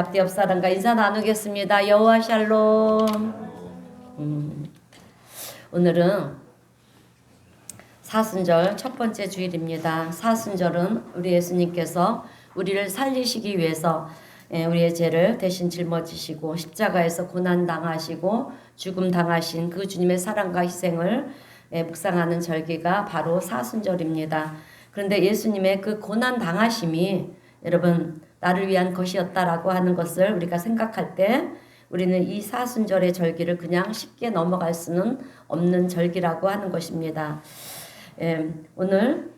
앞뒤 옆 사람과 인사 나누겠습니다. 여호와 샬롬. 오늘은 사순절 첫 번째 주일입니다. 사순절은 우리 예수님께서 우리를 살리시기 위해서 우리의 죄를 대신 짊어지시고 십자가에서 고난 당하시고 죽음 당하신 그 주님의 사랑과 희생을 묵상하는 절기가 바로 사순절입니다. 그런데 예수님의 그 고난 당하심이 여러분 나를 위한 것이었다라고 하는 것을 우리가 생각할 때 우리는 이 사순절의 절기를 그냥 쉽게 넘어갈 수는 없는 절기라고 하는 것입니다. 오늘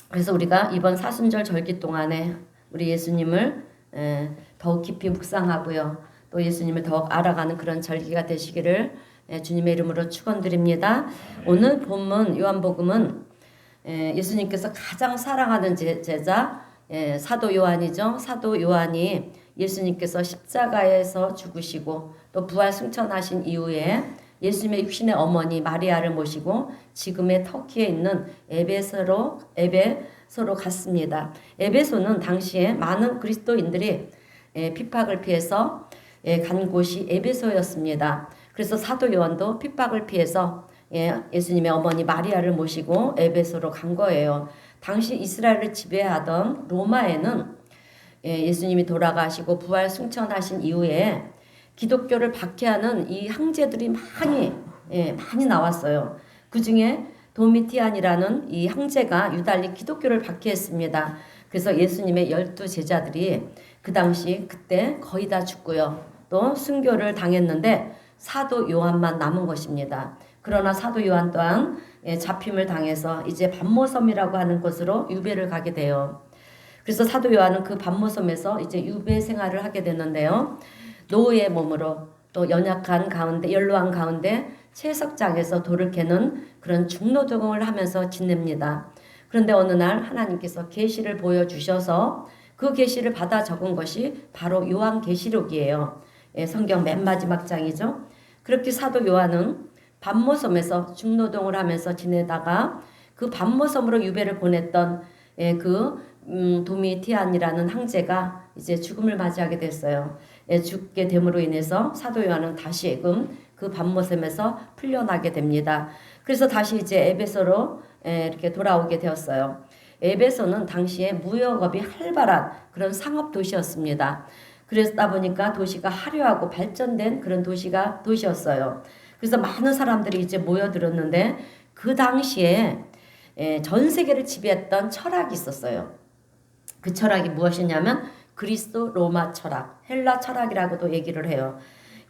그래서 우리가 이번 사순절 절기 동안에 우리 예수님을 더욱 깊이 묵상하고요. 또 예수님을 더욱 알아가는 그런 절기가 되시기를 주님의 이름으로 축원드립니다. 오늘 본문 요한복음은 예수님께서 가장 사랑하는 제자 사도 요한이죠. 사도 요한이 예수님께서 십자가에서 죽으시고 또 부활 승천하신 이후에 예수님의 육신의 어머니 마리아를 모시고 지금의 터키에 있는 에베소로 갔습니다. 에베소는 당시에 많은 그리스도인들이 핍박을 피해서 간 곳이 에베소였습니다. 그래서 사도 요한도 핍박을 피해서 예수님의 어머니 마리아를 모시고 에베소로 간 거예요. 당시 이스라엘을 지배하던 로마에는 예수님이 돌아가시고 부활 승천하신 이후에 기독교를 박해하는 이 형제들이 많이 나왔어요. 그 중에 도미티안이라는 이 형제가 유달리 기독교를 박해했습니다. 그래서 예수님의 12제자들이 그 당시 그때 거의 다 죽고요. 또 순교를 당했는데 사도 요한만 남은 것입니다. 그러나 사도 요한 또한 잡힘을 당해서 이제 반모섬이라고 하는 곳으로 유배를 가게 돼요. 그래서 사도 요한은 그 반모섬에서 이제 유배 생활을 하게 되는데요. 노예의 몸으로 또 연약한 가운데 연로한 가운데 채석장에서 돌을 캐는 그런 중노동을 하면서 지냅니다. 그런데 어느 날 하나님께서 계시를 보여주셔서 그 계시를 받아 적은 것이 바로 요한계시록이에요. 성경 맨 마지막 장이죠. 그렇게 사도 요한은 반모섬에서 중노동을 하면서 지내다가 그 반모섬으로 유배를 보냈던 도미티안이라는 형제가 이제 죽음을 맞이하게 됐어요. 죽게 됨으로 인해서 사도 요한은 다시금 그 반모섬에서 풀려나게 됩니다. 그래서 다시 이제 에베소로 이렇게 돌아오게 되었어요. 에베소는 당시에 무역업이 활발한 그런 상업 도시였습니다. 그러다 보니까 도시가 화려하고 발전된 그런 도시였어요. 그래서 많은 사람들이 이제 모여들었는데 그 당시에 전 세계를 지배했던 철학이 있었어요. 그 철학이 무엇이냐면 그리스 로마 철학, 헬라 철학이라고도 얘기를 해요.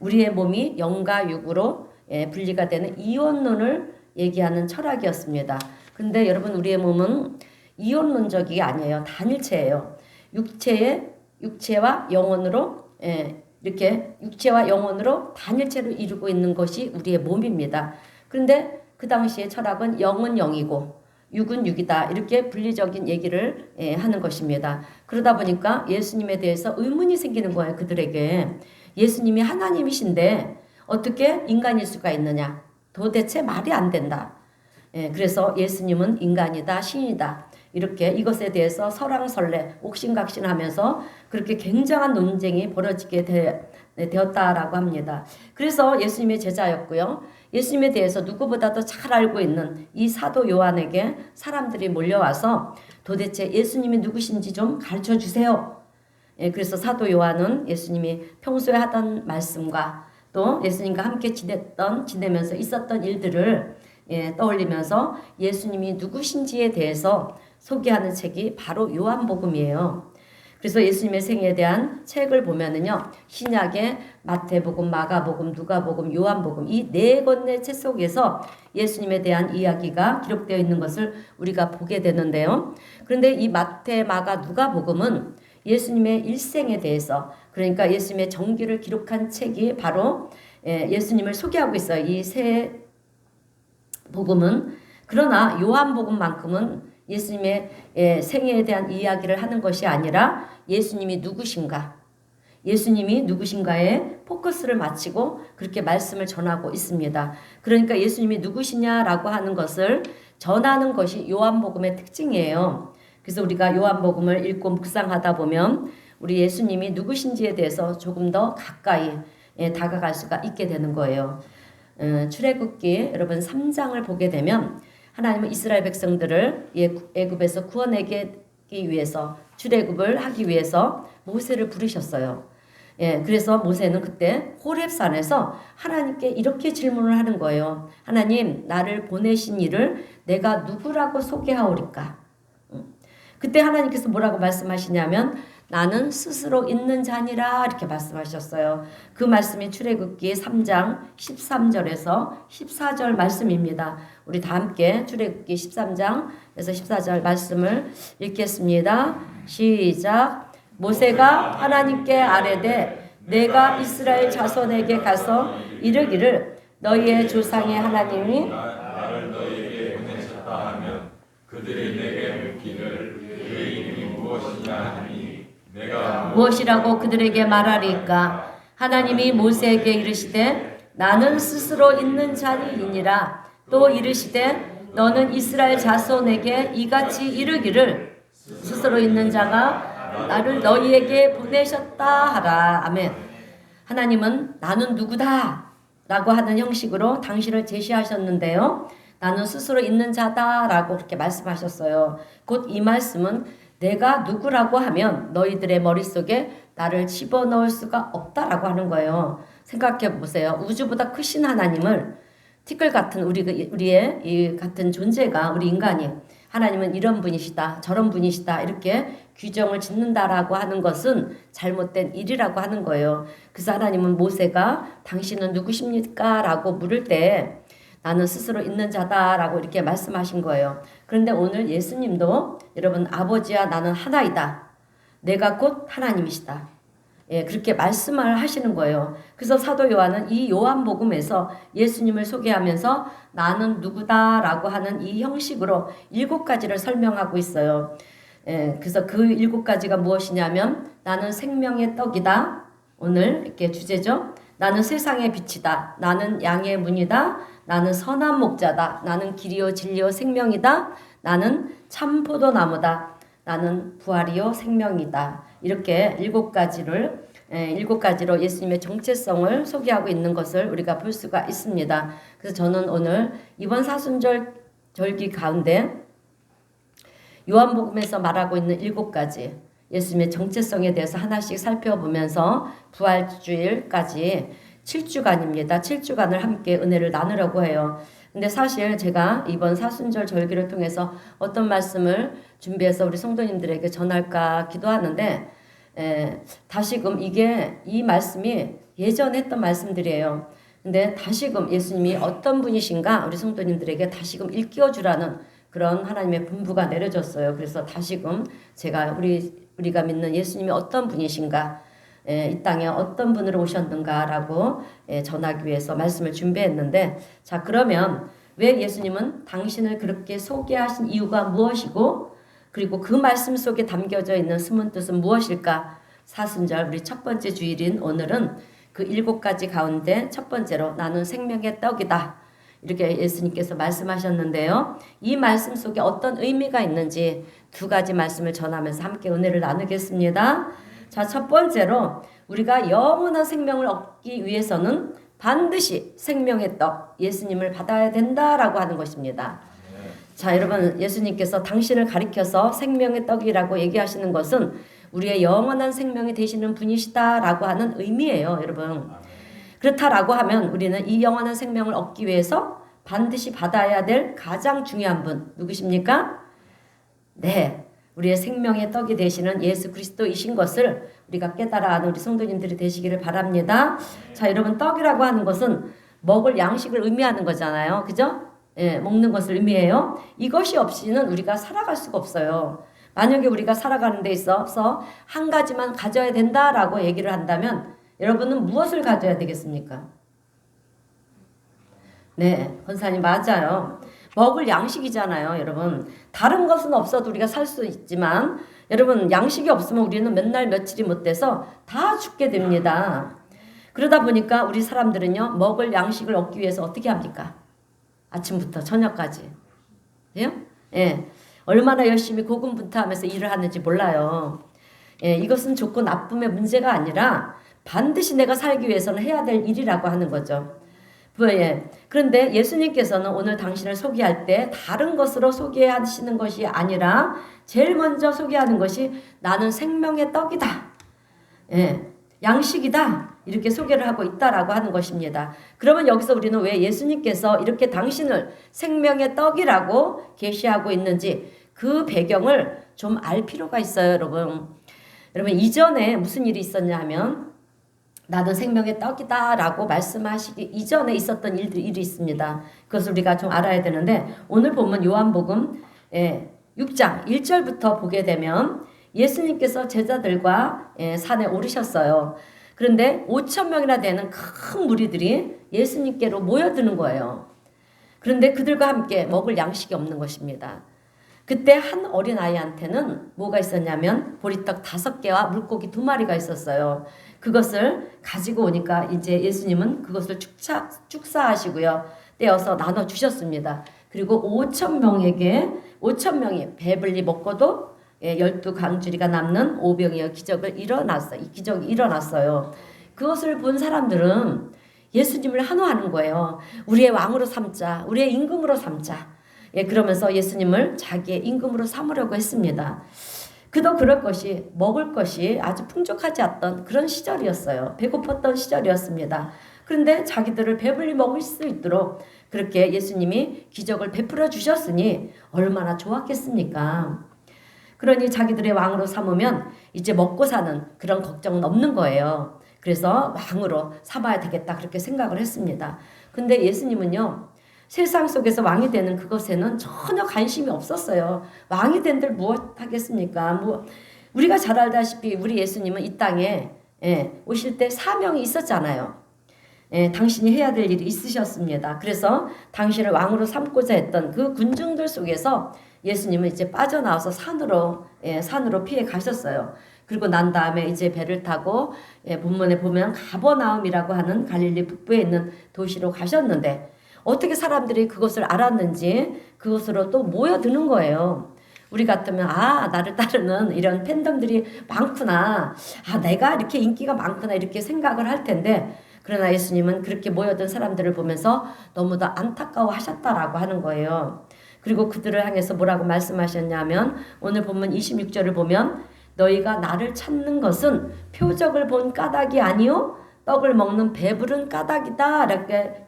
우리의 몸이 영과 육으로 분리가 되는 이원론을 얘기하는 철학이었습니다. 근데 여러분 우리의 몸은 이원론적이 아니에요. 단일체예요. 육체와 영혼으로 이렇게 육체와 영혼으로 단일체를 이루고 있는 것이 우리의 몸입니다. 그런데 그 당시의 철학은 영은 영이고 육은 육이다 이렇게 분리적인 얘기를 하는 것입니다. 그러다 보니까 예수님에 대해서 의문이 생기는 거예요. 그들에게 예수님이 하나님이신데 어떻게 인간일 수가 있느냐. 도대체 말이 안 된다. 그래서 예수님은 인간이다 신이다. 이렇게 이것에 대해서 설왕설래 옥신각신하면서 그렇게 굉장한 논쟁이 벌어지게 되었다라고 합니다. 그래서 예수님의 제자였고요. 예수님에 대해서 누구보다도 잘 알고 있는 이 사도 요한에게 사람들이 몰려와서 도대체 예수님이 누구신지 좀 가르쳐 주세요. 그래서 사도 요한은 예수님이 평소에 하던 말씀과 또 예수님과 함께 지내면서 있었던 일들을 떠올리면서 예수님이 누구신지에 대해서 소개하는 책이 바로 요한복음이에요. 그래서 예수님의 생애에 대한 책을 보면은요, 신약의 마태복음, 마가복음, 누가복음, 요한복음 이 네 권의 책 속에서 예수님에 대한 이야기가 기록되어 있는 것을 우리가 보게 되는데요. 그런데 이 마태, 마가, 누가복음은 예수님의 일생에 대해서 그러니까 예수님의 전기를 기록한 책이 바로 예수님을 소개하고 있어요. 이 세 복음은. 그러나 요한복음만큼은 예수님의 생애에 대한 이야기를 하는 것이 아니라 예수님이 누구신가에 포커스를 맞추고 그렇게 말씀을 전하고 있습니다. 그러니까 예수님이 누구시냐라고 하는 것을 전하는 것이 요한복음의 특징이에요. 그래서 우리가 요한복음을 읽고 묵상하다 보면 우리 예수님이 누구신지에 대해서 조금 더 가까이 다가갈 수가 있게 되는 거예요. 출애굽기 여러분 3장을 보게 되면 하나님은 이스라엘 백성들을 애굽에서 구원하기 위해서 출애굽을 하기 위해서 모세를 부르셨어요. 그래서 모세는 그때 호렙산에서 하나님께 이렇게 질문을 하는 거예요. 하나님, 나를 보내신 이를 내가 누구라고 소개하오리까? 그때 하나님께서 뭐라고 말씀하시냐면 나는 스스로 있는 자니라 이렇게 말씀하셨어요. 그 말씀이 출애굽기 3장 13절에서 14절 말씀입니다. 우리 다 함께 출애굽기 13장에서 14절 말씀을 읽겠습니다. 시작. 모세가 하나님께 아뢰되 내가 이스라엘 자손에게 가서 이르기를 너희의 조상의 하나님이 나를 너희에게 보내셨다 하면 그들이 내게 묻기를 그의 이름이 무엇이냐 하니 내가 무엇이라고 그들에게 말하리까? 하나님이 모세에게 이르시되 나는 스스로 있는 자니이니라. 또 이르시되 너는 이스라엘 자손에게 이같이 이르기를 스스로 있는 자가 나를 너희에게 보내셨다 하라. 아멘. 하나님은 나는 누구다 라고 하는 형식으로 당신을 제시하셨는데요. 나는 스스로 있는 자다 라고 그렇게 말씀하셨어요. 곧 이 말씀은 내가 누구라고 하면 너희들의 머릿속에 나를 집어넣을 수가 없다라고 하는 거예요. 생각해 보세요. 우주보다 크신 하나님을 티끌 같은 우리의 이 같은 존재가 우리 인간이 하나님은 이런 분이시다 저런 분이시다 이렇게 규정을 짓는다라고 하는 것은 잘못된 일이라고 하는 거예요. 그래서 하나님은 모세가 당신은 누구십니까? 라고 물을 때 나는 스스로 있는 자다라고 이렇게 말씀하신 거예요. 그런데 오늘 예수님도 여러분 아버지와 나는 하나이다. 내가 곧 하나님이시다. 그렇게 말씀을 하시는 거예요. 그래서 사도 요한은 이 요한복음에서 예수님을 소개하면서 나는 누구다라고 하는 이 형식으로 7가지를 설명하고 있어요. 그래서 그 7가지가 무엇이냐면 나는 생명의 떡이다. 오늘 이렇게 주제죠. 나는 세상의 빛이다. 나는 양의 문이다. 나는 선한 목자다. 나는 길이요 진리요 생명이다. 나는 참 포도나무다. 나는 부활이요 생명이다. 이렇게 7가지로 예수님의 정체성을 소개하고 있는 것을 우리가 볼 수가 있습니다. 그래서 저는 오늘 이번 사순절 절기 가운데 요한복음에서 말하고 있는 7가지 예수님의 정체성에 대해서 하나씩 살펴보면서 부활주일까지 7주간입니다. 7주간을 함께 은혜를 나누려고 해요. 근데 사실 제가 이번 사순절 절기를 통해서 어떤 말씀을 준비해서 우리 성도님들에게 전할까 기도하는데 다시금 이 말씀이 예전에 했던 말씀들이에요. 근데 다시금 예수님이 어떤 분이신가 우리 성도님들에게 다시금 일깨워주라는 그런 하나님의 분부가 내려졌어요. 그래서 다시금 제가 우리가 믿는 예수님이 어떤 분이신가 이 땅에 어떤 분으로 오셨는가라고 전하기 위해서 말씀을 준비했는데 자 그러면 왜 예수님은 당신을 그렇게 소개하신 이유가 무엇이고 그리고 그 말씀 속에 담겨져 있는 숨은 뜻은 무엇일까? 사순절 우리 첫 번째 주일인 오늘은 그 7가지 가운데 첫 번째로 나는 생명의 떡이다. 이렇게 예수님께서 말씀하셨는데요. 이 말씀 속에 어떤 의미가 있는지 2가지 말씀을 전하면서 함께 은혜를 나누겠습니다. 자, 첫 번째로 우리가 영원한 생명을 얻기 위해서는 반드시 생명의 떡, 예수님을 받아야 된다라고 하는 것입니다. 자, 여러분 예수님께서 당신을 가리켜서 생명의 떡이라고 얘기하시는 것은 우리의 영원한 생명이 되시는 분이시다라고 하는 의미예요, 여러분. 그렇다라고 하면 우리는 이 영원한 생명을 얻기 위해서 반드시 받아야 될 가장 중요한 분 누구십니까? 네, 우리의 생명의 떡이 되시는 예수 그리스도이신 것을 우리가 깨달아 아는 우리 성도님들이 되시기를 바랍니다. 자, 여러분 떡이라고 하는 것은 먹을 양식을 의미하는 거잖아요. 그죠? 먹는 것을 의미해요. 이것이 없이는 우리가 살아갈 수가 없어요. 만약에 우리가 살아가는 데 있어서 한 가지만 가져야 된다라고 얘기를 한다면 여러분은 무엇을 가져야 되겠습니까? 네, 권사님 맞아요. 먹을 양식이잖아요, 여러분. 다른 것은 없어도 우리가 살 수 있지만 여러분 양식이 없으면 우리는 몇 날 며칠이 못 돼서 다 죽게 됩니다. 그러다 보니까 우리 사람들은요 먹을 양식을 얻기 위해서 어떻게 합니까? 아침부터 저녁까지. 예? 얼마나 열심히 고군분투하면서 일을 하는지 몰라요. 이것은 좋고 나쁨의 문제가 아니라 반드시 내가 살기 위해서는 해야 될 일이라고 하는 거죠. 그런데 예수님께서는 오늘 당신을 소개할 때 다른 것으로 소개하시는 것이 아니라 제일 먼저 소개하는 것이 나는 생명의 떡이다. 양식이다. 이렇게 소개를 하고 있다라고 하는 것입니다. 그러면 여기서 우리는 왜 예수님께서 이렇게 당신을 생명의 떡이라고 계시하고 있는지 그 배경을 좀 알 필요가 있어요, 여러분. 여러분, 이전에 무슨 일이 있었냐 하면 나는 생명의 떡이다 라고 말씀하시기 이전에 있었던 일이 있습니다. 그것을 우리가 좀 알아야 되는데, 오늘 보면 요한복음 6장 1절부터 보게 되면 예수님께서 제자들과 산에 오르셨어요. 그런데 5,000명이나 되는 큰 무리들이 예수님께로 모여드는 거예요. 그런데 그들과 함께 먹을 양식이 없는 것입니다. 그때 한 어린아이한테는 뭐가 있었냐면 보리떡 5개와 물고기 2마리가 있었어요. 그것을 가지고 오니까 이제 예수님은 그것을 축사하시고요. 떼어서 나눠 주셨습니다. 그리고 5,000명이 배불리 먹고도 12강주리가 남는 오병이어 기적이 일어났어요. 그것을 본 사람들은 예수님을 환호하는 거예요. 우리의 왕으로 삼자, 우리의 임금으로 삼자. 그러면서 예수님을 자기의 임금으로 삼으려고 했습니다. 그도 그럴 것이, 먹을 것이 아주 풍족하지 않던 그런 시절이었어요. 배고팠던 시절이었습니다. 그런데 자기들을 배불리 먹을 수 있도록 그렇게 예수님이 기적을 베풀어 주셨으니 얼마나 좋았겠습니까? 그러니 자기들의 왕으로 삼으면 이제 먹고 사는 그런 걱정은 없는 거예요. 그래서 왕으로 삼아야 되겠다 그렇게 생각을 했습니다. 근데 예수님은요, 세상 속에서 왕이 되는 그것에는 전혀 관심이 없었어요. 왕이 된들 무엇 하겠습니까? 우리가 잘 알다시피 우리 예수님은 이 땅에 오실 때 사명이 있었잖아요. 당신이 해야 될 일이 있으셨습니다. 그래서 당신을 왕으로 삼고자 했던 그 군중들 속에서 예수님은 이제 빠져나와서 산으로 피해 가셨어요. 그리고 난 다음에 이제 배를 타고 본문에 보면 가버나움이라고 하는 갈릴리 북부에 있는 도시로 가셨는데 어떻게 사람들이 그것을 알았는지 그것으로 또 모여드는 거예요. 우리 같으면 나를 따르는 이런 팬덤들이 많구나. 내가 이렇게 인기가 많구나 이렇게 생각을 할 텐데 그러나 예수님은 그렇게 모여든 사람들을 보면서 너무도 안타까워하셨다라고 하는 거예요. 그리고 그들을 향해서 뭐라고 말씀하셨냐면 오늘 본문 26절을 보면 너희가 나를 찾는 것은 표적을 본 까닭이 아니요 떡을 먹는 배부른 까닭이다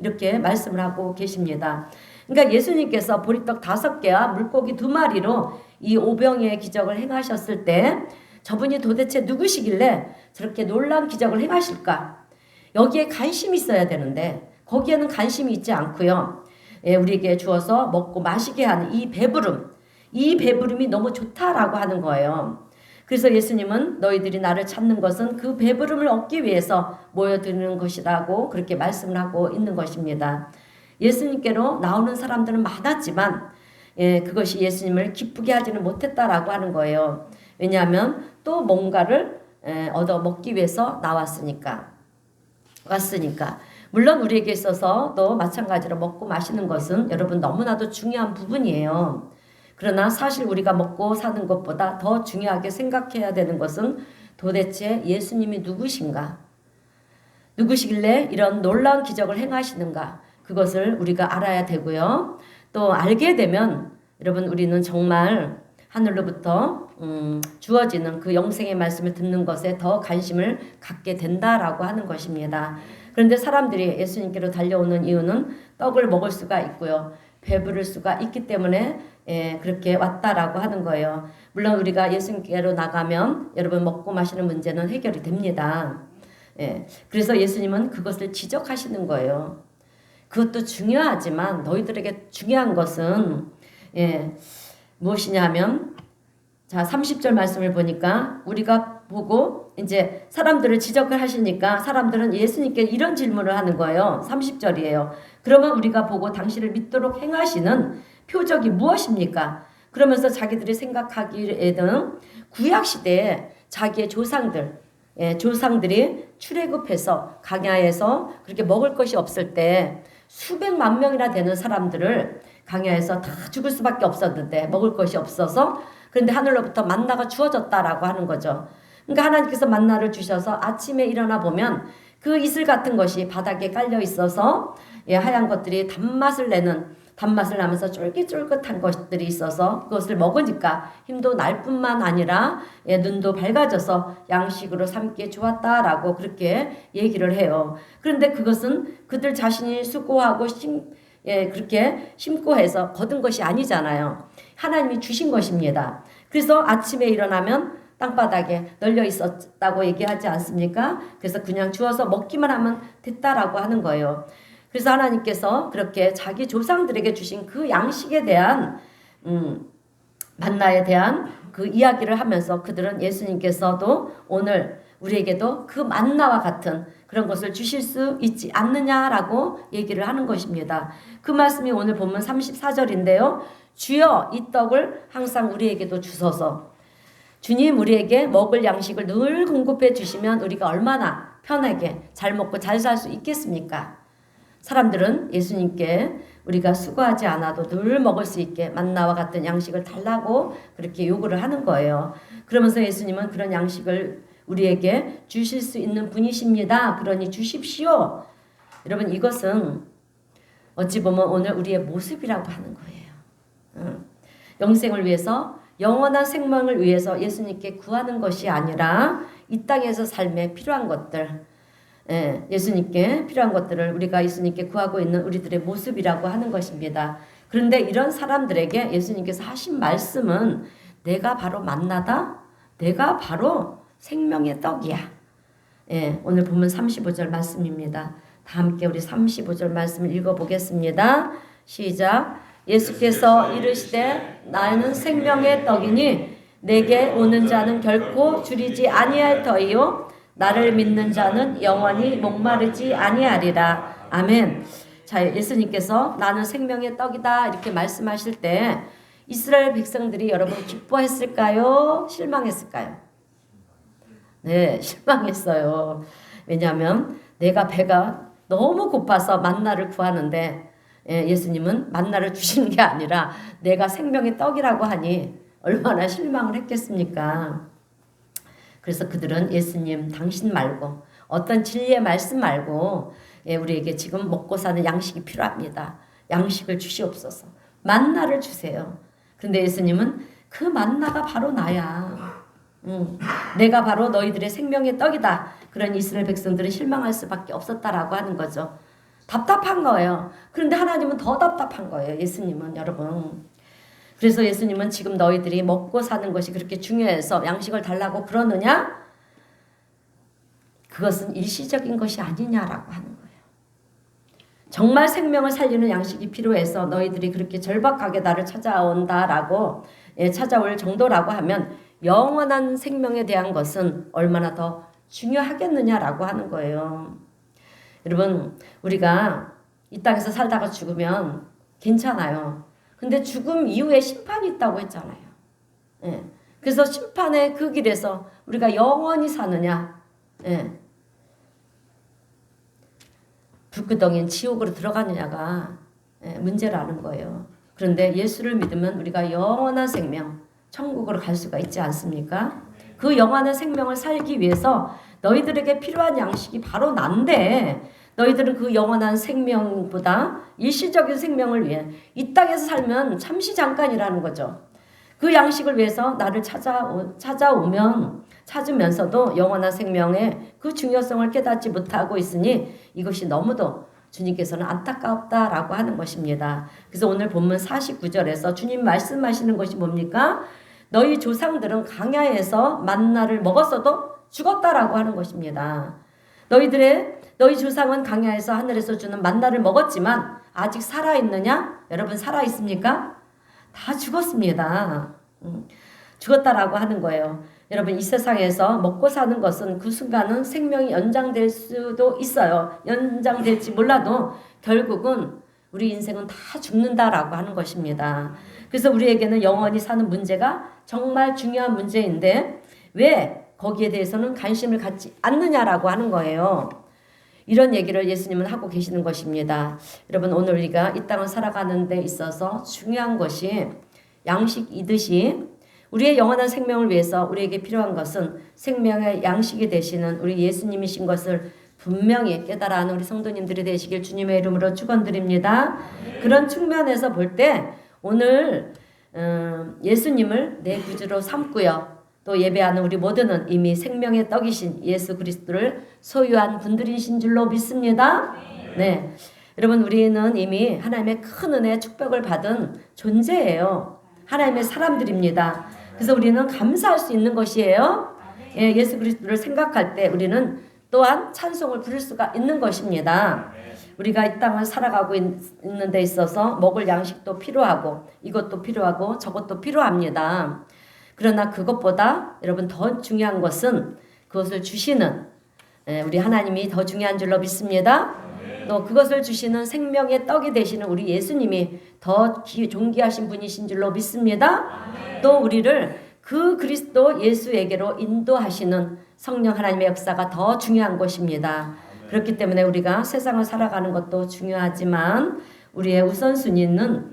이렇게 말씀을 하고 계십니다. 그러니까 예수님께서 보리떡 5개와 물고기 2마리로 이 오병이의 기적을 행하셨을 때 저분이 도대체 누구시길래 저렇게 놀라운 기적을 행하실까? 여기에 관심이 있어야 되는데 거기에는 관심이 있지 않고요. 우리에게 주어서 먹고 마시게 하는 이 배부름이 너무 좋다라고 하는 거예요. 그래서 예수님은 너희들이 나를 찾는 것은 그 배부름을 얻기 위해서 모여드는 것이라고 그렇게 말씀을 하고 있는 것입니다. 예수님께로 나오는 사람들은 많았지만 그것이 예수님을 기쁘게 하지는 못했다라고 하는 거예요. 왜냐하면 또 뭔가를 얻어 먹기 위해서 왔으니까. 물론 우리에게 있어서도 마찬가지로 먹고 마시는 것은 여러분 너무나도 중요한 부분이에요. 그러나 사실 우리가 먹고 사는 것보다 더 중요하게 생각해야 되는 것은 도대체 예수님이 누구시길래 이런 놀라운 기적을 행하시는가 그것을 우리가 알아야 되고요. 또 알게 되면 여러분 우리는 정말 하늘로부터 주어지는 그 영생의 말씀을 듣는 것에 더 관심을 갖게 된다라고 하는 것입니다. 그런데 사람들이 예수님께로 달려오는 이유는 떡을 먹을 수가 있고요. 배부를 수가 있기 때문에 그렇게 왔다라고 하는 거예요. 물론 우리가 예수님께로 나가면 여러분 먹고 마시는 문제는 해결이 됩니다. 그래서 예수님은 그것을 지적하시는 거예요. 그것도 중요하지만 너희들에게 중요한 것은 무엇이냐면 자 30절 말씀을 보니까 우리가 보고 이제 사람들을 지적을 하시니까 사람들은 예수님께 이런 질문을 하는 거예요. 30절이에요. 그러면 우리가 보고 당신을 믿도록 행하시는 표적이 무엇입니까? 그러면서 자기들이 생각하기에는 구약시대에 자기의 조상들이 출애굽해서 광야에서 그렇게 먹을 것이 없을 때 수백만 명이나 되는 사람들을 광야에서 다 죽을 수밖에 없었는데 먹을 것이 없어서 그런데 하늘로부터 만나가 주어졌다라고 하는 거죠. 그러니까 하나님께서 만나를 주셔서 아침에 일어나 보면 그 이슬 같은 것이 바닥에 깔려 있어서 하얀 것들이 단맛을 나면서 쫄깃쫄깃한 것들이 있어서 그것을 먹으니까 힘도 날 뿐만 아니라 눈도 밝아져서 양식으로 삼기에 좋았다라고 그렇게 얘기를 해요. 그런데 그것은 그들 자신이 수고하고 그렇게 심고 해서 거둔 것이 아니잖아요. 하나님이 주신 것입니다. 그래서 아침에 일어나면 땅바닥에 널려 있었다고 얘기하지 않습니까? 그래서 그냥 주워서 먹기만 하면 됐다라고 하는 거예요. 그래서 하나님께서 그렇게 자기 조상들에게 주신 그 양식에 대한 만나에 대한 그 이야기를 하면서 그들은 예수님께서도 오늘 우리에게도 그 만나와 같은 그런 것을 주실 수 있지 않느냐라고 얘기를 하는 것입니다. 그 말씀이 오늘 본문 34절인데요. 주여 이 떡을 항상 우리에게도 주소서. 주님 우리에게 먹을 양식을 늘 공급해 주시면 우리가 얼마나 편하게 잘 먹고 잘 살 수 있겠습니까? 사람들은 예수님께 우리가 수고하지 않아도 늘 먹을 수 있게 만나와 같은 양식을 달라고 그렇게 요구를 하는 거예요. 그러면서 예수님은 그런 양식을 우리에게 주실 수 있는 분이십니다. 그러니 주십시오. 여러분 이것은 어찌 보면 오늘 우리의 모습이라고 하는 거예요. 영생을 위해서 영원한 생명을 위해서 예수님께 구하는 것이 아니라 이 땅에서 삶에 필요한 것들 예수님께 필요한 것들을 우리가 예수님께 구하고 있는 우리들의 모습이라고 하는 것입니다. 그런데 이런 사람들에게 예수님께서 하신 말씀은 내가 바로 만나다 내가 바로 생명의 떡이야. 오늘 보면 35절 말씀입니다. 다 함께 우리 35절 말씀을 읽어보겠습니다. 시작. 예수께서 이르시되 나는 생명의 떡이니 내게 오는 자는 결코 줄이지 아니할 터이요 나를 믿는 자는 영원히 목마르지 아니하리라. 아멘. 자, 예수님께서 나는 생명의 떡이다 이렇게 말씀하실 때 이스라엘 백성들이 여러분 기뻐했을까요? 실망했을까요? 네, 실망했어요. 왜냐하면 내가 배가 너무 고파서 만나를 구하는데 예수님은 만나를 주시는 게 아니라 내가 생명의 떡이라고 하니 얼마나 실망을 했겠습니까? 그래서 그들은 예수님 당신 말고 어떤 진리의 말씀 말고 우리에게 지금 먹고 사는 양식이 필요합니다. 양식을 주시옵소서. 만나를 주세요. 그런데 예수님은 그 만나가 바로 나야. 내가 바로 너희들의 생명의 떡이다. 그런 이스라엘 백성들은 실망할 수밖에 없었다라고 하는 거죠. 답답한 거예요. 그런데 하나님은 더 답답한 거예요. 예수님은 여러분. 그래서 예수님은 지금 너희들이 먹고 사는 것이 그렇게 중요해서 양식을 달라고 그러느냐? 그것은 일시적인 것이 아니냐라고 하는 거예요. 정말 생명을 살리는 양식이 필요해서 너희들이 그렇게 절박하게 나를 찾아온다라고 찾아올 정도라고 하면 영원한 생명에 대한 것은 얼마나 더 중요하겠느냐라고 하는 거예요. 여러분 우리가 이 땅에서 살다가 죽으면 괜찮아요. 근데 죽음 이후에 심판이 있다고 했잖아요. 그래서 심판의 그 길에서 우리가 영원히 사느냐 불구덩이인 지옥으로 들어가느냐가 문제라는 거예요. 그런데 예수를 믿으면 우리가 영원한 생명 천국으로 갈 수가 있지 않습니까? 그 영원한 생명을 살기 위해서 너희들에게 필요한 양식이 바로 난데 너희들은 그 영원한 생명보다 일시적인 생명을 위해 이 땅에서 살면 잠시 잠깐이라는 거죠. 그 양식을 위해서 나를 찾으면서도 영원한 생명의 그 중요성을 깨닫지 못하고 있으니 이것이 너무도 주님께서는 안타깝다라고 하는 것입니다. 그래서 오늘 본문 49절에서 주님 말씀하시는 것이 뭡니까? 너희 조상들은 강야에서 만나를 먹었어도 죽었다라고 하는 것입니다. 너희 조상은 강야에서 하늘에서 주는 만나를 먹었지만 아직 살아있느냐? 여러분 살아있습니까? 다 죽었습니다. 죽었다라고 하는 거예요. 여러분 이 세상에서 먹고 사는 것은 그 순간은 생명이 연장될 수도 있어요. 연장될지 몰라도 결국은 우리 인생은 다 죽는다라고 하는 것입니다. 그래서 우리에게는 영원히 사는 문제가 정말 중요한 문제인데 왜 거기에 대해서는 관심을 갖지 않느냐라고 하는 거예요. 이런 얘기를 예수님은 하고 계시는 것입니다. 여러분 오늘 우리가 이 땅을 살아가는 데 있어서 중요한 것이 양식이듯이 우리의 영원한 생명을 위해서 우리에게 필요한 것은 생명의 양식이 되시는 우리 예수님이신 것을 분명히 깨달아 하는 우리 성도님들이 되시길 주님의 이름으로 축원드립니다. 그런 측면에서 볼 때 오늘 예수님을 내 구주로 삼고요. 또 예배하는 우리 모두는 이미 생명의 떡이신 예수 그리스도를 소유한 분들이신 줄로 믿습니다. 네, 여러분 우리는 이미 하나님의 큰 은혜 축복을 받은 존재예요. 하나님의 사람들입니다. 그래서 우리는 감사할 수 있는 것이에요. 예, 예수 그리스도를 생각할 때 우리는 또한 찬송을 부를 수가 있는 것입니다. 우리가 이 땅을 살아가고 있는 데 있어서 먹을 양식도 필요하고 이것도 필요하고 저것도 필요합니다. 그러나 그것보다 여러분 더 중요한 것은 그것을 주시는 우리 하나님이 더 중요한 줄로 믿습니다. 또 그것을 주시는 생명의 떡이 되시는 우리 예수님이 더 존귀하신 분이신 줄로 믿습니다. 또 우리를 그 그리스도 예수에게로 인도하시는 성령 하나님의 역사가 더 중요한 것입니다. 그렇기 때문에 우리가 세상을 살아가는 것도 중요하지만 우리의 우선순위를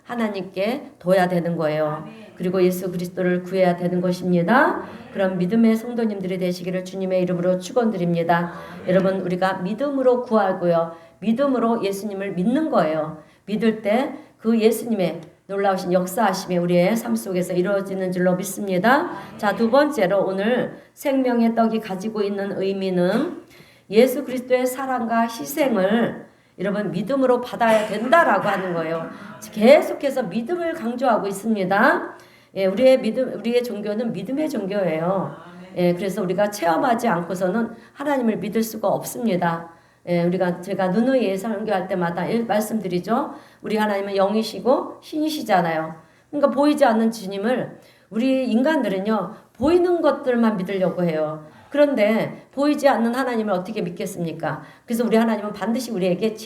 하나님께 둬야 되는 거예요. 그리고 예수 그리스도를 구해야 되는 것입니다. 그런 믿음의 성도님들이 되시기를 주님의 이름으로 축원드립니다. 여러분 우리가 믿음으로 구하고요. 믿음으로 예수님을 믿는 거예요. 믿을 때 그 예수님의 놀라우신 역사하심이 우리의 삶 속에서 이루어지는 줄로 믿습니다. 자, 두 번째로 오늘 생명의 떡이 가지고 있는 의미는 예수 그리스도의 사랑과 희생을 여러분 믿음으로 받아야 된다라고 하는 거예요. 계속해서 믿음을 강조하고 있습니다. 예, 우리의 종교는 믿음의 종교예요. 예, 그래서 우리가 체험하지 않고서는 하나님을 믿을 수가 없습니다. 예, 제가 누누이 설교할 때마다 말씀드리죠. 우리 하나님은 영이시고 신이시잖아요. 그러니까 보이지 않는 주님을 우리 인간들은요 보이는 것들만 믿으려고 해요. 그런데 보이지 않는 하나님을 어떻게 믿겠습니까? 그래서 우리 하나님은 반드시 우리에게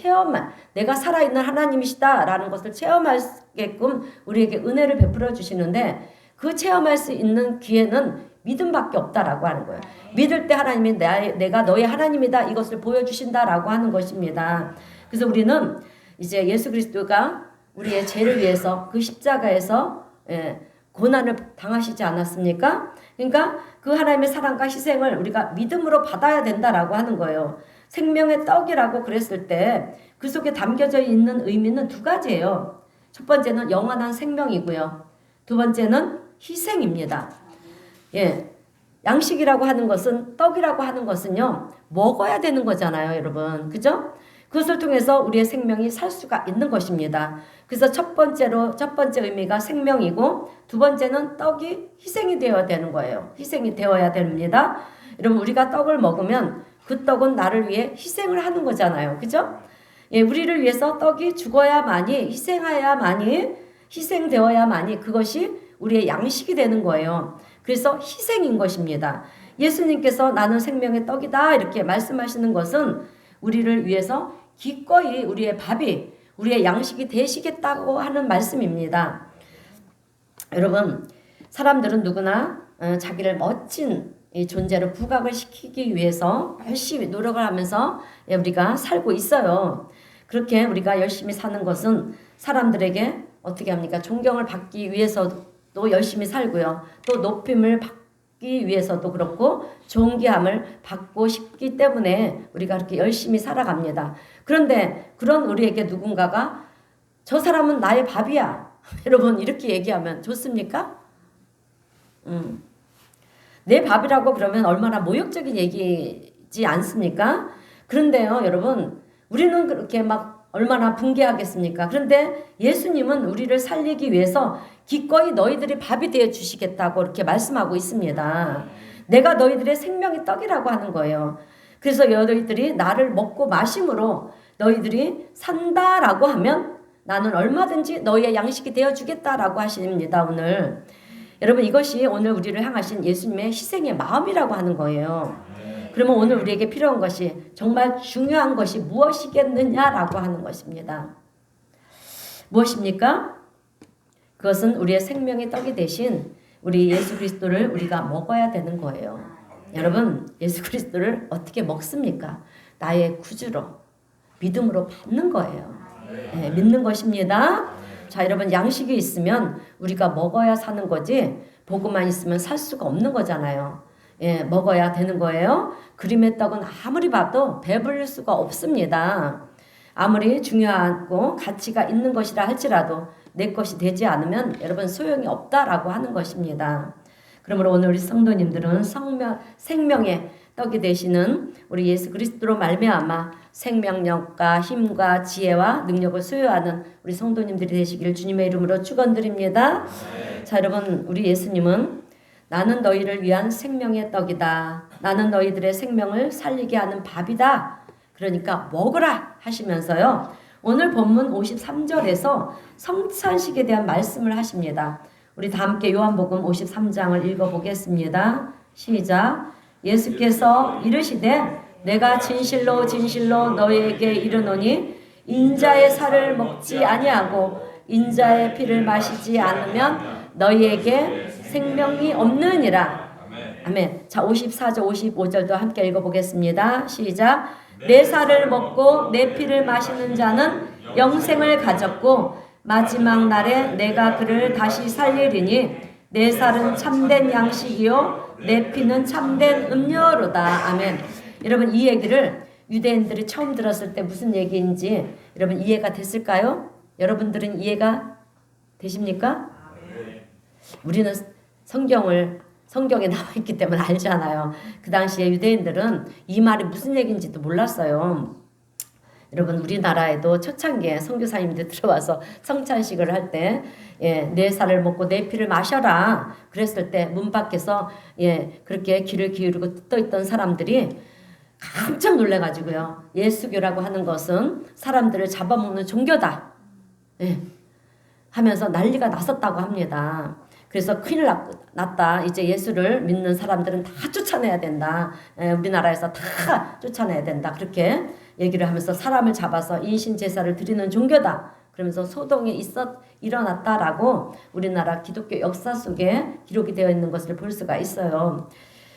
내가 살아있는 하나님이시다라는 것을 체험하게끔 우리에게 은혜를 베풀어 주시는데 그 체험할 수 있는 기회는 믿음밖에 없다라고 하는 거예요. 믿을 때 하나님이 내가 너의 하나님이다 이것을 보여주신다라고 하는 것입니다. 그래서 우리는 이제 예수 그리스도가 우리의 죄를 위해서 그 십자가에서 고난을 당하시지 않았습니까? 그러니까 그 하나님의 사랑과 희생을 우리가 믿음으로 받아야 된다라고 하는 거예요. 생명의 떡이라고 그랬을 때 그 속에 담겨져 있는 의미는 두 가지예요. 첫 번째는 영원한 생명이고요. 두 번째는 희생입니다. 예, 양식이라고 하는 것은 떡이라고 하는 것은요 먹어야 되는 거잖아요, 여러분. 그죠? 그것을 통해서 우리의 생명이 살 수가 있는 것입니다. 그래서 첫 번째 의미가 생명이고 두 번째는 떡이 희생이 되어야 되는 거예요. 희생이 되어야 됩니다. 여러분 우리가 떡을 먹으면 그 떡은 나를 위해 희생을 하는 거잖아요. 그죠? 예, 우리를 위해서 떡이 죽어야만이 희생되어야만이 그것이 우리의 양식이 되는 거예요. 그래서 희생인 것입니다. 예수님께서 나는 생명의 떡이다 이렇게 말씀하시는 것은 우리를 위해서 기꺼이 우리의 밥이 우리의 양식이 되시겠다고 하는 말씀입니다. 여러분 사람들은 누구나 자기를 멋진 이 존재로 부각을 시키기 위해서 열심히 노력을 하면서 우리가 살고 있어요. 그렇게 우리가 열심히 사는 것은 사람들에게 어떻게 합니까? 존경을 받기 위해서도 열심히 살고요. 또 높임을 받기 위해서도 그렇고 존귀함을 받고 싶기 때문에 우리가 그렇게 열심히 살아갑니다. 그런데 그런 우리에게 누군가가 저 사람은 나의 밥이야. 여러분 이렇게 얘기하면 좋습니까? 내 밥이라고 그러면 얼마나 모욕적인 얘기지 않습니까? 그런데요, 여러분, 우리는 그렇게 막 얼마나 분개하겠습니까? 그런데 예수님은 우리를 살리기 위해서 기꺼이 너희들이 밥이 되어 주시겠다고 이렇게 말씀하고 있습니다. 내가 너희들의 생명의 떡이라고 하는 거예요. 그래서 너희들이 나를 먹고 마심으로 너희들이 산다라고 하면 나는 얼마든지 너희의 양식이 되어 주겠다라고 하십니다, 오늘. 여러분 이것이 오늘 우리를 향하신 예수님의 희생의 마음이라고 하는 거예요. 그러면 오늘 우리에게 필요한 것이 정말 중요한 것이 무엇이겠느냐라고 하는 것입니다. 무엇입니까? 그것은 우리의 생명의 떡이 대신 우리 예수 그리스도를 우리가 먹어야 되는 거예요. 여러분 예수 그리스도를 어떻게 먹습니까? 나의 구주로 믿음으로 받는 거예요. 네, 믿는 것입니다. 자, 여러분 양식이 있으면 우리가 먹어야 사는 거지 복음만 있으면 살 수가 없는 거잖아요. 예, 먹어야 되는 거예요. 그림의 떡은 아무리 봐도 배부를 수가 없습니다. 아무리 중요하고 가치가 있는 것이라 할지라도 내 것이 되지 않으면 여러분 소용이 없다라고 하는 것입니다. 그러므로 오늘 우리 성도님들은 생명의 떡이 되시는 우리 예수 그리스도로 말미암아 생명력과 힘과 지혜와 능력을 소유하는 우리 성도님들이 되시길 주님의 이름으로 축원드립니다. 자, 여러분 우리 예수님은 나는 너희를 위한 생명의 떡이다. 나는 너희들의 생명을 살리게 하는 밥이다. 그러니까 먹으라 하시면서요. 오늘 본문 53절에서 성찬식에 대한 말씀을 하십니다. 우리 다 함께 요한복음 53장을 읽어보겠습니다. 시작. 예수께서 이르시되 내가 진실로 진실로 너희에게 이르노니 인자의 살을 먹지 아니하고 인자의 피를 마시지 않으면 너희에게 생명이 없느니라. 아멘. 자, 54절 55절도 함께 읽어보겠습니다. 시작. 내 살을 먹고 내 피를 마시는 자는 영생을 가졌고 마지막 날에 내가 그를 다시 살리리니 내 살은 참된 양식이요 내 피는 참된 음료로다. 아멘. 여러분 이 얘기를 유대인들이 처음 들었을 때 무슨 얘기인지 여러분 이해가 됐을까요? 여러분들은 이해가 되십니까? 우리는 성경에 나와 있기 때문에 알잖아요. 그 당시에 유대인들은 이 말이 무슨 얘기인지도 몰랐어요. 여러분 우리나라에도 초창기에 선교사님들 들어와서 성찬식을 할 때 내 살을 먹고 내 피를 마셔라 그랬을 때 문 밖에서 그렇게 귀를 기울이고 떠있던 사람들이 깜짝 놀래가지고요. 예수교라고 하는 것은 사람들을 잡아먹는 종교다 하면서 난리가 났었다고 합니다. 그래서 큰일 났다. 이제 예수를 믿는 사람들은 다 쫓아내야 된다. 우리나라에서 다 쫓아내야 된다. 그렇게 얘기를 하면서 사람을 잡아서 인신 제사를 드리는 종교다. 그러면서 소동이 일어났다라고 우리나라 기독교 역사 속에 기록이 되어 있는 것을 볼 수가 있어요.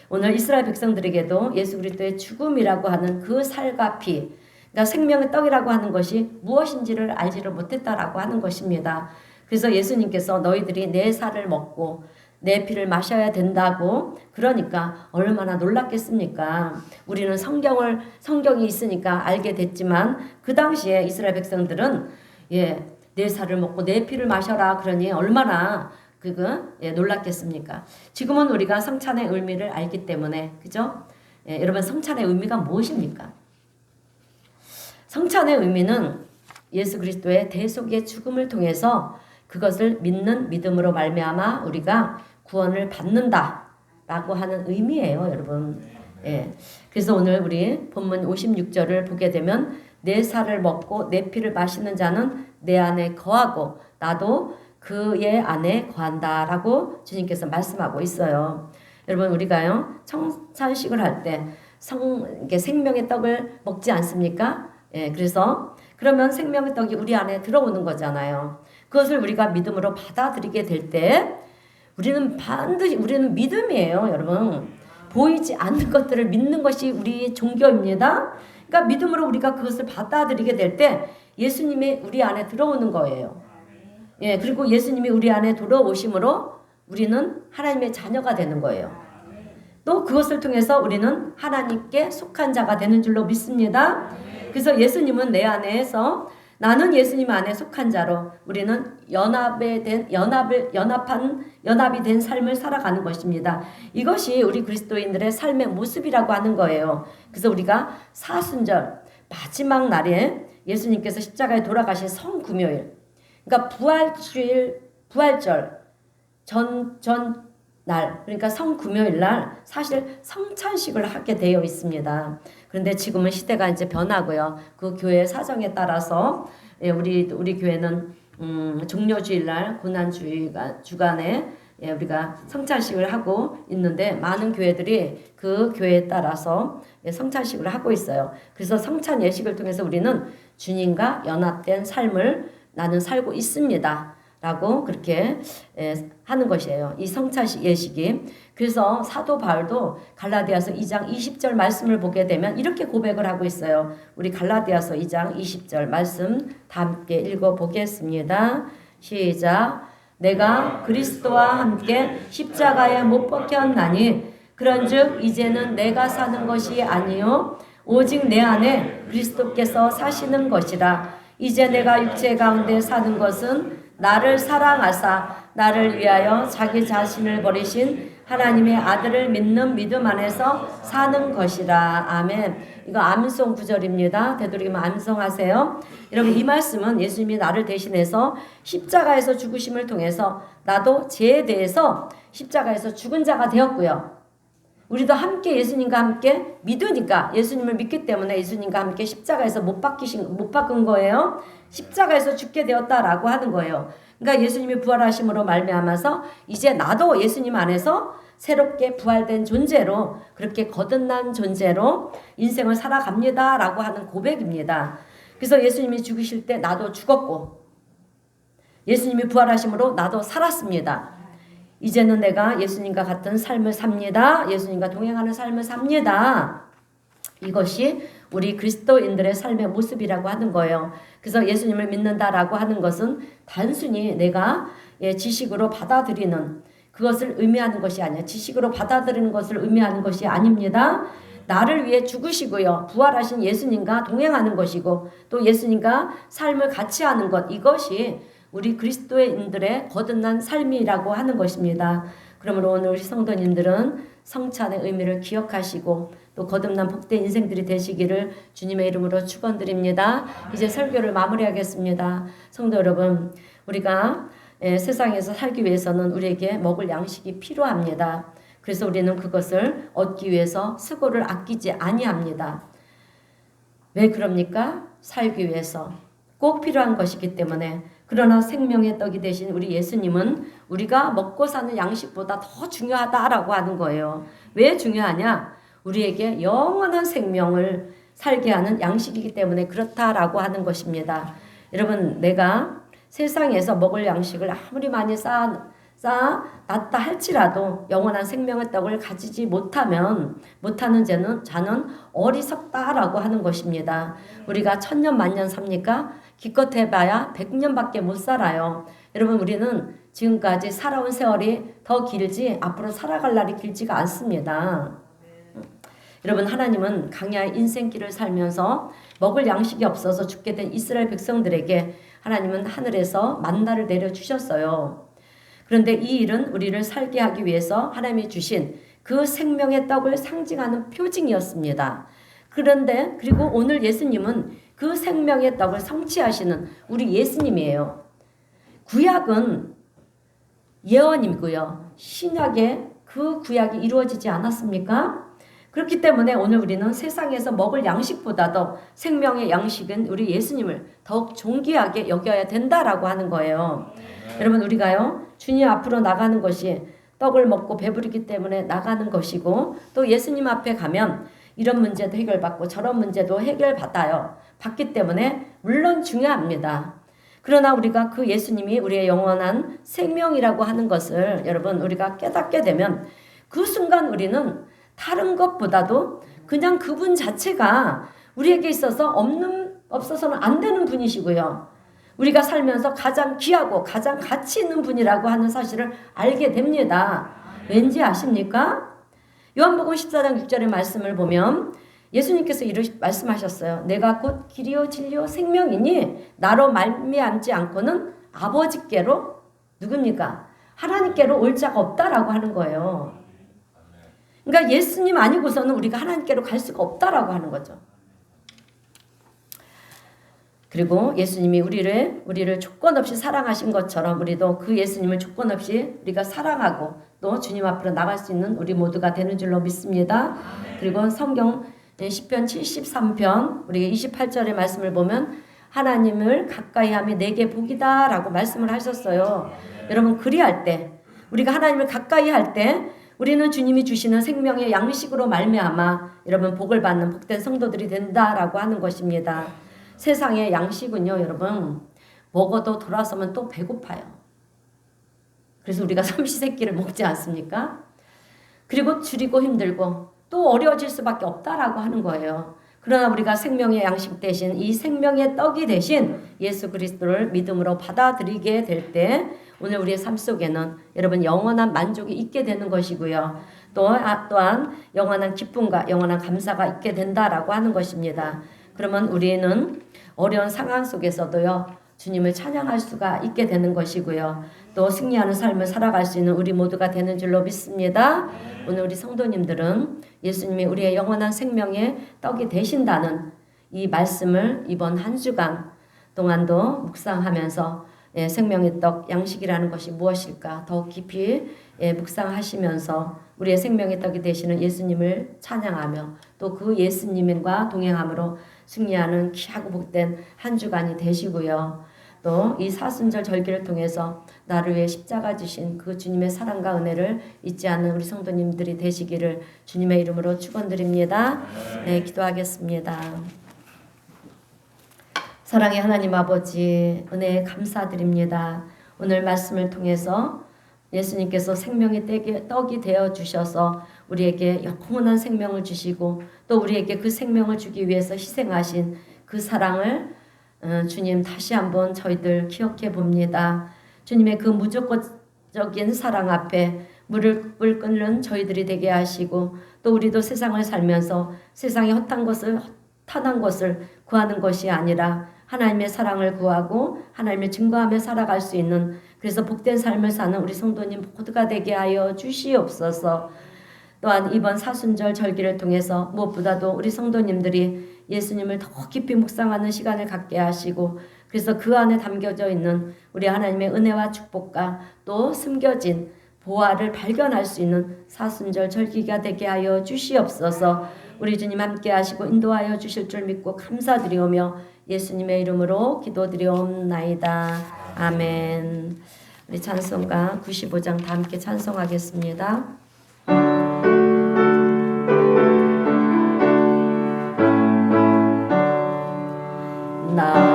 오늘 이스라엘 백성들에게도 예수 그리스도의 죽음이라고 하는 그 살과 피, 그러니까 생명의 떡이라고 하는 것이 무엇인지를 알지를 못했다라고 하는 것입니다. 그래서 예수님께서 너희들이 내 살을 먹고 내 피를 마셔야 된다고 그러니까 얼마나 놀랐겠습니까? 우리는 성경이 있으니까 알게 됐지만 그 당시에 이스라엘 백성들은 내 살을 먹고 내 피를 마셔라 그러니 얼마나 놀랐겠습니까? 지금은 우리가 성찬의 의미를 알기 때문에 그죠? 여러분 성찬의 의미가 무엇입니까? 성찬의 의미는 예수 그리스도의 대속의 죽음을 통해서 그것을 믿는 믿음으로 말미암아 우리가 구원을 받는다라고 하는 의미예요, 여러분. 그래서 오늘 우리 본문 56절을 보게 되면 내 살을 먹고 내 피를 마시는 자는 내 안에 거하고 나도 그의 안에 거한다라고 주님께서 말씀하고 있어요. 여러분 우리가요 성찬식을 할 때 생명의 떡을 먹지 않습니까? 그래서 그러면 생명의 떡이 우리 안에 들어오는 거잖아요. 그것을 우리가 믿음으로 받아들이게 될 때 우리는 믿음이에요, 여러분. 보이지 않는 것들을 믿는 것이 우리 종교입니다. 그러니까 믿음으로 우리가 그것을 받아들이게 될 때 예수님이 우리 안에 들어오는 거예요. 그리고 예수님이 우리 안에 들어오심으로 우리는 하나님의 자녀가 되는 거예요. 또 그것을 통해서 우리는 하나님께 속한 자가 되는 줄로 믿습니다. 그래서 예수님은 내 안에서 나는 예수님 안에 속한 자로 우리는 연합이 된 삶을 살아가는 것입니다. 이것이 우리 그리스도인들의 삶의 모습이라고 하는 거예요. 그래서 우리가 사순절 마지막 날에 예수님께서 십자가에 돌아가신 성금요일, 그러니까 부활절 날, 그러니까 성금요일 날 사실 성찬식을 하게 되어 있습니다. 그런데 지금은 시대가 이제 변하고요. 그 교회 사정에 따라서 우리 교회는 종료주일 날 고난주간에 우리가 성찬식을 하고 있는데 많은 교회들이 그 교회에 따라서 성찬식을 하고 있어요. 그래서 성찬 예식을 통해서 우리는 주님과 연합된 삶을 나는 살고 있습니다. 라고 그렇게 하는 것이에요. 이 성찬식 예식이. 그래서 사도 바울도 갈라디아서 2장 20절 말씀을 보게 되면 이렇게 고백을 하고 있어요. 우리 갈라디아서 2장 20절 말씀 다 함께 읽어보겠습니다. 시작. 내가 그리스도와 함께 십자가에 못 박혔나니 그런즉 이제는 내가 사는 것이 아니요 오직 내 안에 그리스도께서 사시는 것이라. 이제 내가 육체 가운데 사는 것은 나를 사랑하사 나를 위하여 자기 자신을 버리신 하나님의 아들을 믿는 믿음 안에서 사는 것이라. 아멘. 이거 암송 구절입니다. 되도록이면 암송하세요. 여러분, 이 말씀은 예수님이 나를 대신해서 십자가에서 죽으심을 통해서 나도 죄에 대해서 십자가에서 죽은 자가 되었고요. 우리도 함께 예수님과 함께 믿으니까, 예수님을 믿기 때문에 예수님과 함께 십자가에서 못 박은 거예요. 십자가에서 죽게 되었다라고 하는 거예요. 그러니까 예수님이 부활하심으로 말미암아서 이제 나도 예수님 안에서 새롭게 부활된 존재로, 그렇게 거듭난 존재로 인생을 살아갑니다라고 하는 고백입니다. 그래서 예수님이 죽으실 때 나도 죽었고 예수님이 부활하심으로 나도 살았습니다. 이제는 내가 예수님과 같은 삶을 삽니다. 예수님과 동행하는 삶을 삽니다. 이것이 우리 그리스도인들의 삶의 모습이라고 하는 거예요. 그래서 예수님을 믿는다라고 하는 것은 단순히 내가 지식으로 받아들이는 그것을 의미하는 것이 아니야. 지식으로 받아들이는 것을 의미하는 것이 아닙니다. 나를 위해 죽으시고요. 부활하신 예수님과 동행하는 것이고 또 예수님과 삶을 같이 하는 것, 이것이 우리 그리스도인들의 거듭난 삶이라고 하는 것입니다. 그러므로 오늘 우리 성도님들은 성찬의 의미를 기억하시고 또 거듭난 복된 인생들이 되시기를 주님의 이름으로 축원드립니다. 이제 설교를 마무리하겠습니다. 성도 여러분, 우리가 세상에서 살기 위해서는 우리에게 먹을 양식이 필요합니다. 그래서 우리는 그것을 얻기 위해서 수고를 아끼지 아니합니다. 왜 그럽니까? 살기 위해서 꼭 필요한 것이기 때문에. 그러나 생명의 떡이 되신 우리 예수님은 우리가 먹고 사는 양식보다 더 중요하다라고 하는 거예요. 왜 중요하냐? 우리에게 영원한 생명을 살게 하는 양식이기 때문에 그렇다라고 하는 것입니다. 여러분, 내가 세상에서 먹을 양식을 아무리 많이 쌓아놨다 할지라도 영원한 생명의 떡을 가지지 못하는 자는 어리석다라고 하는 것입니다. 우리가 천년 만년 삽니까? 기껏 해봐야 100년밖에 못 살아요. 여러분, 우리는 지금까지 살아온 세월이 더 길지 앞으로 살아갈 날이 길지가 않습니다. 여러분, 하나님은 강야의 인생길을 살면서 먹을 양식이 없어서 죽게 된 이스라엘 백성들에게 하나님은 하늘에서 만나를 내려주셨어요. 그런데 이 일은 우리를 살게 하기 위해서 하나님이 주신 그 생명의 떡을 상징하는 표징이었습니다. 그런데 그리고 오늘 예수님은 그 생명의 떡을 성취하시는 우리 예수님이에요. 구약은 예언이고요. 신약에 그 구약이 이루어지지 않았습니까? 그렇기 때문에 오늘 우리는 세상에서 먹을 양식보다도 생명의 양식은 우리 예수님을 더욱 존귀하게 여겨야 된다라고 하는 거예요. 여러분, 우리가요, 주님 앞으로 나가는 것이 떡을 먹고 배부르기 때문에 나가는 것이고 또 예수님 앞에 가면 이런 문제도 해결받고 저런 문제도 받기 때문에 물론 중요합니다. 그러나 우리가 그 예수님이 우리의 영원한 생명이라고 하는 것을 여러분 우리가 깨닫게 되면 그 순간 우리는 다른 것보다도 그냥 그분 자체가 우리에게 있어서 없어서는 안 되는 분이시고요. 우리가 살면서 가장 귀하고 가장 가치 있는 분이라고 하는 사실을 알게 됩니다. 왠지 아십니까? 요한복음 14장 6절의 말씀을 보면 예수님께서 말씀하셨어요. 내가 곧 길이요 진리요 생명이니 나로 말미암지 않고는 아버지께로 누굽니까? 하나님께로 올 자가 없다라고 하는 거예요. 그러니까 예수님 아니고서는 우리가 하나님께로 갈 수가 없다라고 하는 거죠. 그리고 예수님이 우리를 조건 없이 사랑하신 것처럼 우리도 그 예수님을 조건 없이 우리가 사랑하고 또 주님 앞으로 나갈 수 있는 우리 모두가 되는 줄로 믿습니다. 그리고 성경 시편 73편 우리 28절의 말씀을 보면 하나님을 가까이함이 내게 복이다 라고 말씀을 하셨어요. 여러분, 그리할 때 우리가 하나님을 가까이 할 때 우리는 주님이 주시는 생명의 양식으로 말미암아 여러분 복을 받는 복된 성도들이 된다라고 하는 것입니다. 세상의 양식은요, 여러분 먹어도 돌아서면 또 배고파요. 그래서 우리가 삼시세끼를 먹지 않습니까? 그리고 줄이고 힘들고 또 어려워질 수밖에 없다라고 하는 거예요. 그러나 우리가 생명의 양식 대신 이 생명의 떡이 대신 예수 그리스도를 믿음으로 받아들이게 될 때 오늘 우리의 삶 속에는 여러분 영원한 만족이 있게 되는 것이고요. 또한 영원한 기쁨과 영원한 감사가 있게 된다라고 하는 것입니다. 그러면 우리는 어려운 상황 속에서도요. 주님을 찬양할 수가 있게 되는 것이고요. 또 승리하는 삶을 살아갈 수 있는 우리 모두가 되는 줄로 믿습니다. 오늘 우리 성도님들은 예수님이 우리의 영원한 생명의 떡이 되신다는 이 말씀을 이번 한 주간 동안도 묵상하면서 생명의 떡 양식이라는 것이 무엇일까 더욱 깊이 묵상하시면서 우리의 생명의 떡이 되시는 예수님을 찬양하며 또 그 예수님과 동행함으로 승리하는 귀하고 복된 한 주간이 되시고요. 또 이 사순절 절기를 통해서 나를 위해 십자가 지신 그 주님의 사랑과 은혜를 잊지 않는 우리 성도님들이 되시기를 주님의 이름으로 축원드립니다. 네, 기도하겠습니다. 사랑의 하나님 아버지 은혜에 감사드립니다. 오늘 말씀을 통해서 예수님께서 생명의 떡이 되어 주셔서 우리에게 영원한 생명을 주시고 또 우리에게 그 생명을 주기 위해서 희생하신 그 사랑을 주님 다시 한번 저희들 기억해 봅니다. 주님의 그 무조건적인 사랑 앞에 무릎을 꿇는 저희들이 되게 하시고 또 우리도 세상을 살면서 세상의 허탄한 것을 구하는 것이 아니라 하나님의 사랑을 구하고 하나님을 증거하며 살아갈 수 있는 그래서 복된 삶을 사는 우리 성도님 모두가 되게 하여 주시옵소서. 또한 이번 사순절 절기를 통해서 무엇보다도 우리 성도님들이 예수님을 더 깊이 묵상하는 시간을 갖게 하시고 그래서 그 안에 담겨져 있는 우리 하나님의 은혜와 축복과 또 숨겨진 보화를 발견할 수 있는 사순절 절기가 되게 하여 주시옵소서. 우리 주님 함께 하시고 인도하여 주실 줄 믿고 감사드리오며 예수님의 이름으로 기도드리옵나이다. 아멘. 우리 찬송가 95장 다 함께 찬송하겠습니다. 나